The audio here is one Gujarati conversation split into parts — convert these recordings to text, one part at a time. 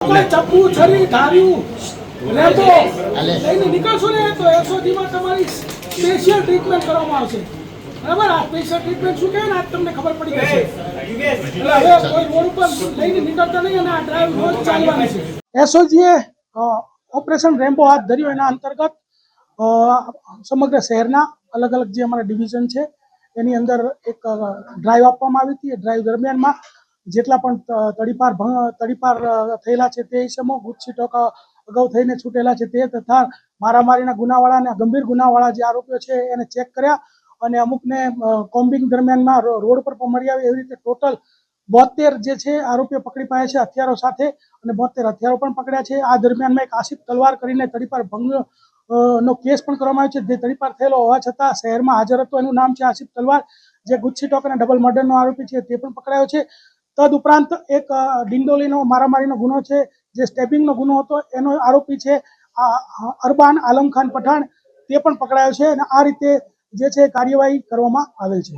ચપ્પુ છરી ધાર્યું રેતો લઈને નીકળશો ને તો એસઓજીમાં તમારી સ્પેશિયલ ટ્રીટમેન્ટ કરવામાં આવશે. બરાબર? આ સ્પેશિયલ ટ્રીટમેન્ટ શું કહેવાય ને આજ તમને ખબર પડી જશે. એટલે હવે કોઈ રોડ ઉપર લઈને નીકળતા નહીં અને આ ડ્રાઈવ રોજ ચાલવાની છે. એસઓજીએ ઓપરેશન રેમ્બો હાથ ધર્યું. એના અંતર્ગત સમગ્ર શહેરના અલગ અલગ જે અમારા ડિવિઝન છે એની અંદર એક ડ્રાઈવ આપવામાં આવી હતી. એ ડ્રાઈવ દરમિયાનમાં જેટલા પણ તડીપાર થયેલા છે તે ઇસમો, ગુજસીટોક અગાઉ થઈને છૂટેલા છે તે તથા મારામારીના ગુનાવાળા અને ગંભીર ગુનાવાળા જે આરોપીઓ છે એને ચેક કર્યા અને અમુકને કોમ્બિંગ દરમિયાનમાં રોડ પર મળી આવી. એવી રીતે ટોટલ 72 જે છે આરોપીઓ પકડી પાડ્યા છે હથિયારો સાથે અને 72 હથિયારો પણ પકડ્યા છે. આ દરમિયાનમાં એક આસિફ તલવાર કરીને તડીપાર ભંગ નો કેસ પણ કરવામાં આવ્યો છે. જે તડીપાર થયેલો હોવા છતાં શહેરમાં હાજર હતો. એનું નામ છે આસિફ તલવાર, જે ગુજસીટોક અને ડબલ મર્ડરનો આરોપી છે તે પણ પકડાયો છે. તદ ઉપરાંત એક ડિંડોલીનો મારામારીનો ગુનો છે, જે સ્ટેબિંગનો ગુનો હતો, એનો આરોપી છે અરબાન આલમ ખાન પઠાણ, તે પણ પકડાયો છે. અને આ રીતે જે છે કાર્યવાહી કરવામાં આવેલ છે.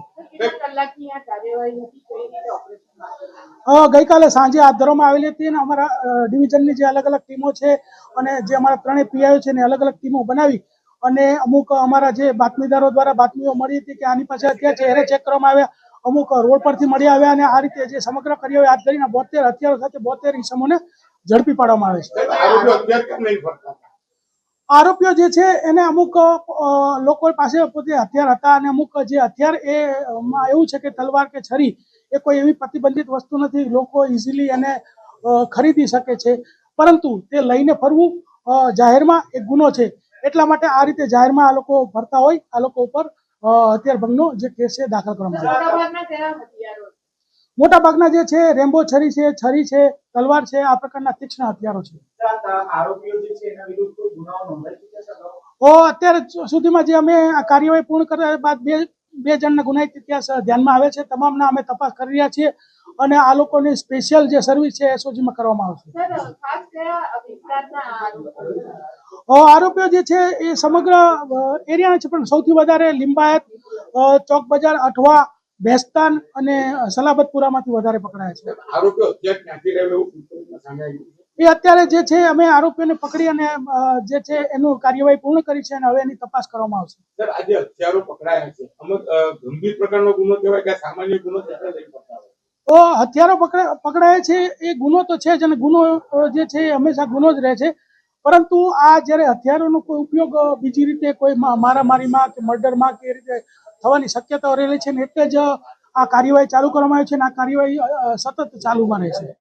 ગઈકાલે સાંજે હાથ ધરવામાં આવેલી હતી અને અમારા ડિવિઝનની જે અલગ અલગ ટીમો છે અને જે અમારા ત્રણેય પીઆઈઓ છે એને અલગ અલગ ટીમો બનાવી અને અમુક અમારા જે બાતમીદારો દ્વારા બાતમીઓ મળી હતી કે આની પાસે હથિયાર છે એને ચેક કરવામાં આવ્યા. અમુક રોડ પરથી મળી આવ્યા અને આ રીતે જે સમગ્ર કાર્યવાહી હાથ ધરીને 72 હથિયારો સાથે 72 ઇસમોને ઝડપી પાડવામાં આવે છે. આરોપીઓ જે છે એને અમુક લોકો પાસે પોતે હથિયાર હતા અને અમુક જે હથિયાર એવું છે કે તલવાર કે છરી એ કોઈ એવી પ્રતિબંધિત વસ્તુ નથી. લોકો ઇઝીલી એને ખરીદી શકે છે, પરંતુ તે લઈને ફરવું જાહેરમાં એક ગુનો છે. એટલા માટે આ રીતે જાહેરમાં આ લોકો ફરતા હોય, આ લોકો ઉપર હથિયાર ભંગનો જે કેસ છે દાખલ કરવામાં આવ્યો. મોટા ભાગના જે છે રેમ્બો છરી છે, તલવાર છે, આ પ્રકારના તીક્ષ્ણ હથિયારો છે. અત્યારે સુધીમાં જે અમે આ કાર્યવાહી પૂર્ણ કર્યા બાદ બે જણના ગુનાહિત ઇતિહાસ ધ્યાનમાં આવે છે. તમામના અમે તપાસ કરી રહ્યા છીએ અને આ લોકોની સ્પેશિયલ જે સર્વિસ છે એસઓજીમાં કરવામાં આવશે. આરોપીઓ જે છે એ સમગ્ર એરિયાના છે, પણ સૌથી વધારે લિંબાયત, ચોક બજાર, અઠવા, ભેસ્તાન અને સલાબતપુરામાંથી વધારે પકડાયા છે. એ અત્યારે જે છે અમે આરોપીઓને પકડી અને જે છે એનું કાર્યવાહી પૂર્ણ કરી છે અને હવે એની તપાસ કરવામાં આવશે. સર, આજે હથિયારો પકડાયા છે, અમુક ગંભીર પ્રકારનો ગુનો કહેવાય કે સામાન્ય ગુનો છે? તો હથિયારો પકડાય છે એ ગુનો તો છે જ અને ગુનો જે છે એ હંમેશા ગુનો જ રહે છે. પરંતુ આ જ્યારે હથિયારોનો કોઈ ઉપયોગ બીજી રીતે કોઈ મારામારીમાં કે મર્ડરમાં કે એ રીતે થવાની શક્યતાઓ રહેલી છે ને એટલે જ આ કાર્યવાહી ચાલુ કરવામાં આવી છે અને આ કાર્યવાહી સતત ચાલુમાં રહે છે.